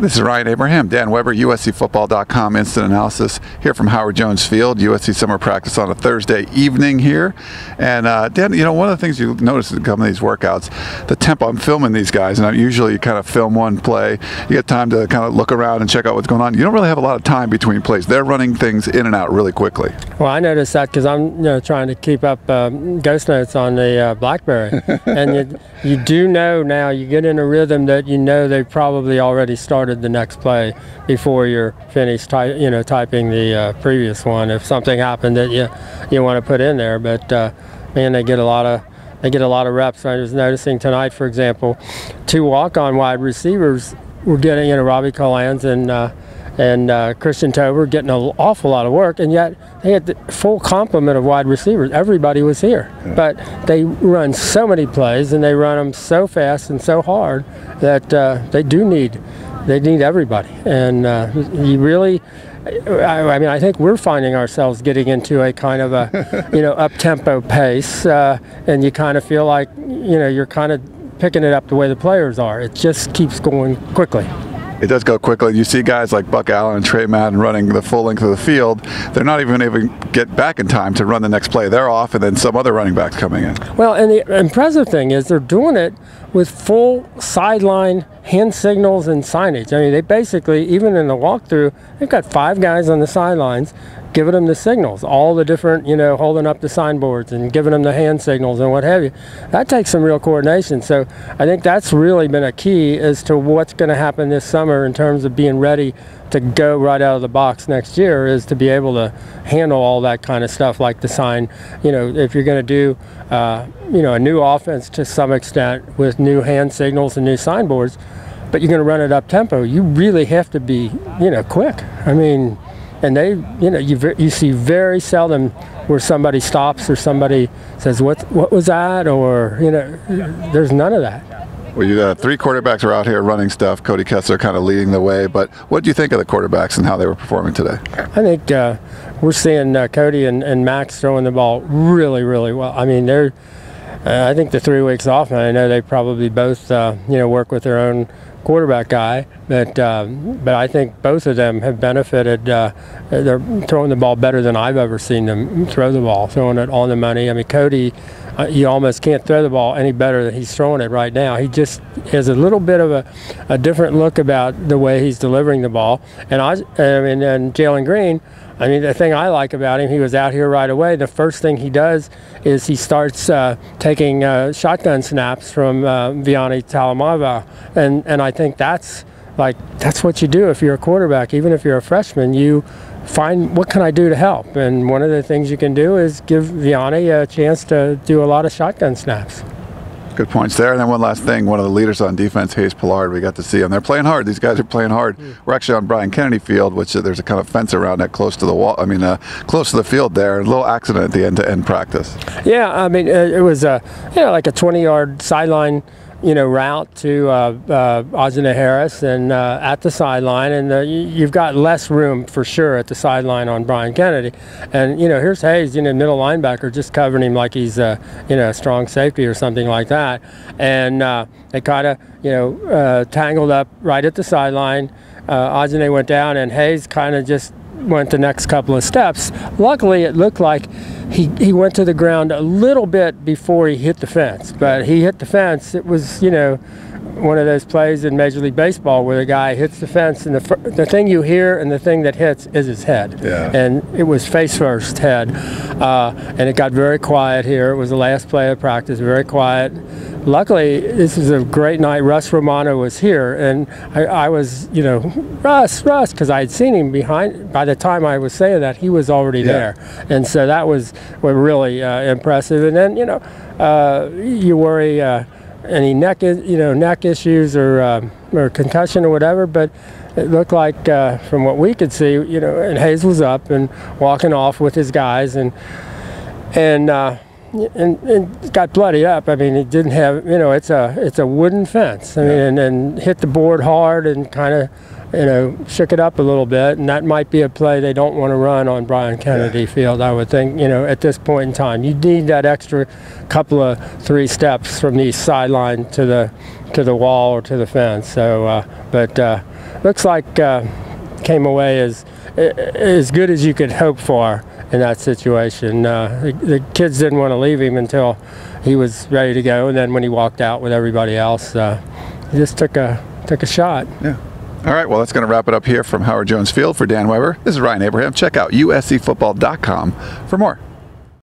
This is Ryan Abraham, Dan Weber, USCFootball.com instant analysis here from Howard Jones Field. USC summer practice on a Thursday evening here. And Dan, you know, one of the things you notice in some of these workouts, the tempo. I'm filming these guys, and I usually kind of film one play. You get time to kind of look around and check out what's going on. You don't really have a lot of time between plays. They're running things in and out really quickly. Well, I noticed that because I'm trying to keep up ghost notes on the BlackBerry. And you do know now, you get in a rhythm that you know they've probably already started the next play before you're finished typing the previous one, if something happened that you want to put in there. But man, they get a lot of reps. I was noticing tonight, for example, 2 walk-on wide receivers were getting, Robbie Collins and Christian Tober getting an awful lot of work, and yet they had the full complement of wide receivers. Everybody was here. Yeah. But they run so many plays, and they run them so fast and so hard that they need everybody. And you really, I think we're finding ourselves getting into a kind of a, up-tempo pace, and you kind of feel like, you're kind of picking it up the way the players are. It just keeps going quickly. It does go quickly. You see guys like Buck Allen and Trey Madden running the full length of the field. They're not even able to get back in time to run the next play. They're off, and then some other running backs coming in. Well, and the impressive thing is they're doing it with full sideline hand signals and signage. I mean, they basically, even in the walkthrough, they've got 5 guys on the sidelines giving them the signals, all the different, holding up the signboards and giving them the hand signals and what have you. That takes some real coordination. So I think that's really been a key as to what's going to happen this summer in terms of being ready to go right out of the box next year, is to be able to handle all that kind of stuff, like the sign. If you're going to do, a new offense to some extent with new hand signals and new signboards, but you're going to run it up tempo, you really have to be, quick. I mean, and they, you see very seldom where somebody stops or somebody says, what was that? Or, there's none of that. Well, you 3 quarterbacks are out here running stuff. Cody Kessler kind of leading the way. But what do you think of the quarterbacks and how they were performing today? I think we're seeing Cody and Max throwing the ball really, really well. I mean, they're, I think the 3 weeks off, and I know they probably both, work with their own quarterback guy, but I think both of them have benefited. They're throwing the ball better than I've ever seen them throw the ball, throwing it on the money. I mean, Cody, you almost can't throw the ball any better than he's throwing it right now. He just has a little bit of a different look about the way he's delivering the ball. And and Jalen Green, I mean, the thing I like about him, he was out here right away. The first thing he does is he starts taking shotgun snaps from Vianney Talamava, and I think that's what you do if you're a quarterback. Even if you're a freshman, you find, what can I do to help? And one of the things you can do is give Vianney a chance to do a lot of shotgun snaps. Good points there. And then one last thing, one of the leaders on defense, Hayes Pillard, we got to see him. They're playing hard. These guys are playing hard. We're actually on Brian Kennedy Field, which there's a kind of fence around it close to the wall. I mean, close to the field there. A little accident at the end-to-end practice. Yeah, I mean, it was like a 20-yard sideline route to Ajane Harris and at the sideline, and you've got less room for sure at the sideline on Brian Kennedy. And here's Hayes, middle linebacker, just covering him like he's a strong safety or something like that. And they kind of tangled up right at the sideline. Ajane went down, and Hayes kind of just went the next couple of steps. Luckily, it looked like he went to the ground a little bit before he hit the fence, but he hit the fence. It was, one of those plays in Major League Baseball where the guy hits the fence, and the thing you hear and the thing that hits is his head. Yeah. And it was face first head, and it got very quiet here. It was the last play of practice, very quiet. Luckily, this is a great night. Russ Romano was here, and I was, Russ, because I had seen him behind. By the time I was saying that, he was already there, and so that was really impressive. And then, you worry any neck issues or concussion or whatever, but it looked like from what we could see, and Hayes was up and walking off with his guys, and got bloodied up. I mean, it didn't have, it's a wooden fence. I mean, and hit the board hard and kind of, shook it up a little bit. And that might be a play they don't want to run on Brian Kennedy Field, I would think, at this point in time. You need that extra couple of 3 steps from the sideline to the wall or to the fence. So, looks like came away as good as you could hope for in that situation. The kids didn't want to leave him until he was ready to go, and then when he walked out with everybody else, he just took a shot. Yeah. All right, well, that's going to wrap it up here from Howard Jones Field. For Dan Weber, this is Ryan Abraham. Check out uscfootball.com for more.